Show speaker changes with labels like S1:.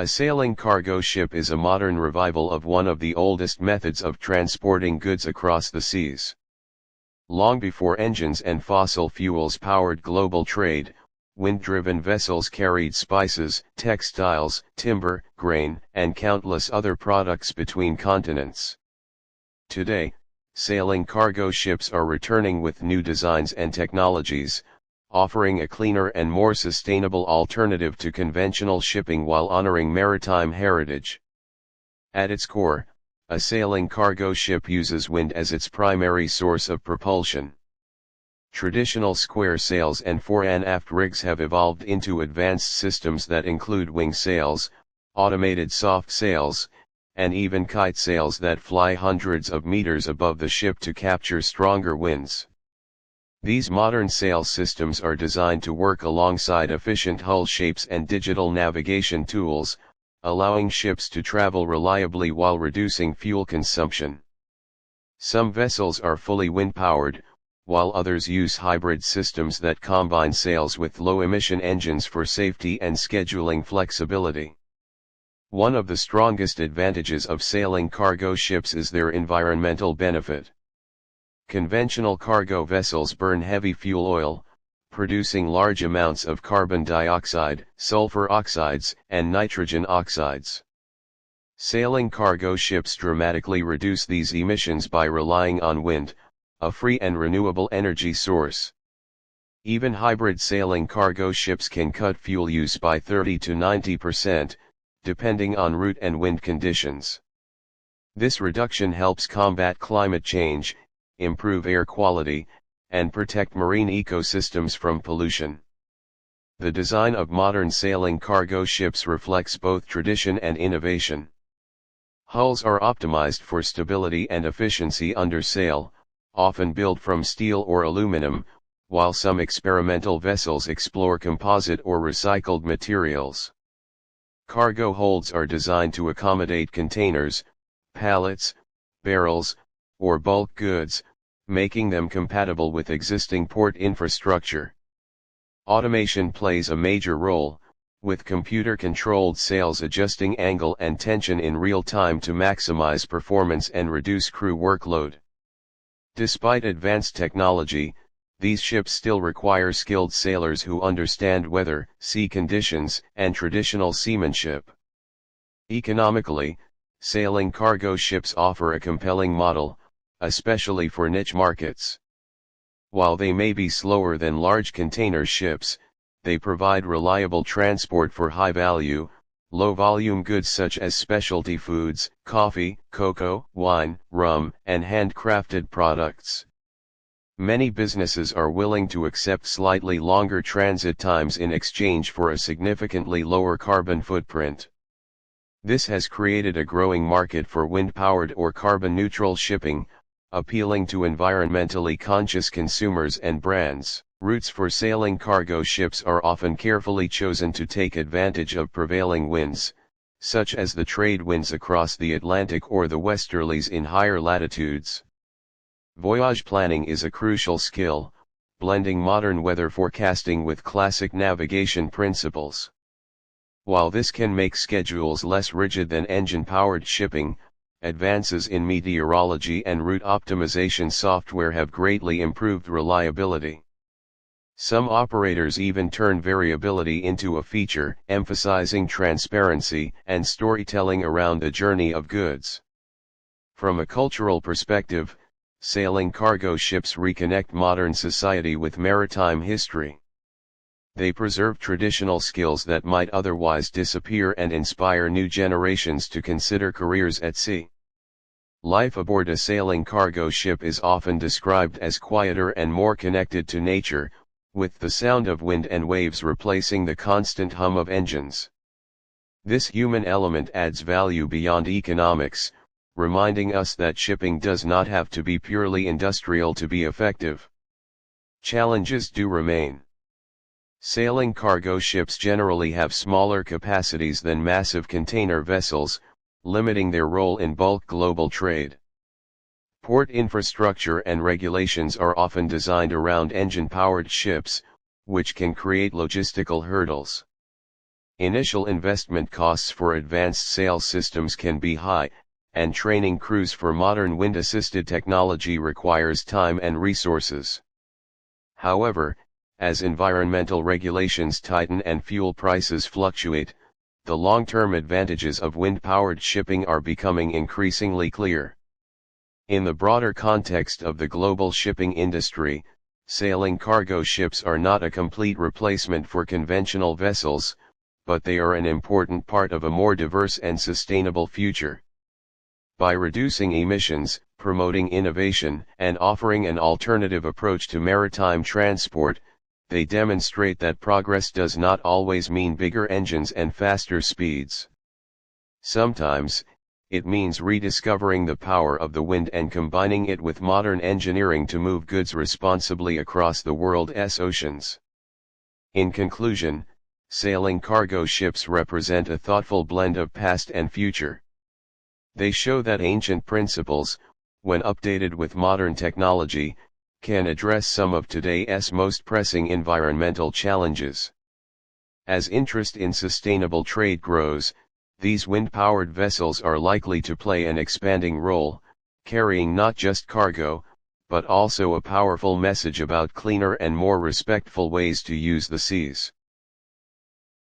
S1: A sailing cargo ship is a modern revival of one of the oldest methods of transporting goods across the seas. Long before engines and fossil fuels powered global trade, wind-driven vessels carried spices, textiles, timber, grain, and countless other products between continents. Today, sailing cargo ships are returning with new designs and technologies, offering a cleaner and more sustainable alternative to conventional shipping while honoring maritime heritage. At its core, a sailing cargo ship uses wind as its primary source of propulsion. Traditional square sails and fore and aft rigs have evolved into advanced systems that include wing sails, automated soft sails, and even kite sails that fly hundreds of meters above the ship to capture stronger winds. These modern sail systems are designed to work alongside efficient hull shapes and digital navigation tools, allowing ships to travel reliably while reducing fuel consumption. Some vessels are fully wind-powered, while others use hybrid systems that combine sails with low-emission engines for safety and scheduling flexibility. One of the strongest advantages of sailing cargo ships is their environmental benefit. Conventional cargo vessels burn heavy fuel oil, producing large amounts of carbon dioxide, sulfur oxides, and nitrogen oxides. Sailing cargo ships dramatically reduce these emissions by relying on wind, a free and renewable energy source. Even hybrid sailing cargo ships can cut fuel use by 30 to 90%, depending on route and wind conditions. This reduction helps combat climate change, improve air quality, and protect marine ecosystems from pollution. The design of modern sailing cargo ships reflects both tradition and innovation. Hulls are optimized for stability and efficiency under sail, often built from steel or aluminum, while some experimental vessels explore composite or recycled materials. Cargo holds are designed to accommodate containers, pallets, barrels, or bulk goods, making them compatible with existing port infrastructure. Automation plays a major role, with computer-controlled sails adjusting angle and tension in real time to maximize performance and reduce crew workload. Despite advanced technology, these ships still require skilled sailors who understand weather, sea conditions, and traditional seamanship. Economically, sailing cargo ships offer a compelling model, especially for niche markets. While they may be slower than large container ships, they provide reliable transport for high-value, low-volume goods such as specialty foods, coffee, cocoa, wine, rum, and handcrafted products. Many businesses are willing to accept slightly longer transit times in exchange for a significantly lower carbon footprint. This has created a growing market for wind-powered or carbon-neutral shipping, appealing to environmentally conscious consumers and brands. Routes for sailing cargo ships are often carefully chosen to take advantage of prevailing winds, such as the trade winds across the Atlantic or the westerlies in higher latitudes. Voyage planning is a crucial skill, blending modern weather forecasting with classic navigation principles. While this can make schedules less rigid than engine-powered shipping, advances in meteorology and route optimization software have greatly improved reliability. Some operators even turn variability into a feature, emphasizing transparency and storytelling around the journey of goods. From a cultural perspective, sailing cargo ships reconnect modern society with maritime history. They preserve traditional skills that might otherwise disappear and inspire new generations to consider careers at sea. Life aboard a sailing cargo ship is often described as quieter and more connected to nature, with the sound of wind and waves replacing the constant hum of engines. This human element adds value beyond economics, reminding us that shipping does not have to be purely industrial to be effective. Challenges do remain. Sailing cargo ships generally have smaller capacities than massive container vessels, limiting their role in bulk global trade. Port infrastructure and regulations are often designed around engine-powered ships, which can create logistical hurdles. Initial investment costs for advanced sail systems can be high, and training crews for modern wind-assisted technology requires time and resources. However, as environmental regulations tighten and fuel prices fluctuate, the long-term advantages of wind-powered shipping are becoming increasingly clear. In the broader context of the global shipping industry, sailing cargo ships are not a complete replacement for conventional vessels, but they are an important part of a more diverse and sustainable future. By reducing emissions, promoting innovation, and offering an alternative approach to maritime transport, they demonstrate that progress does not always mean bigger engines and faster speeds. Sometimes, it means rediscovering the power of the wind and combining it with modern engineering to move goods responsibly across the world's oceans. In conclusion, sailing cargo ships represent a thoughtful blend of past and future. They show that ancient principles, when updated with modern technology, can address some of today's most pressing environmental challenges. As interest in sustainable trade grows, these wind-powered vessels are likely to play an expanding role, carrying not just cargo, but also a powerful message about cleaner and more respectful ways to use the seas.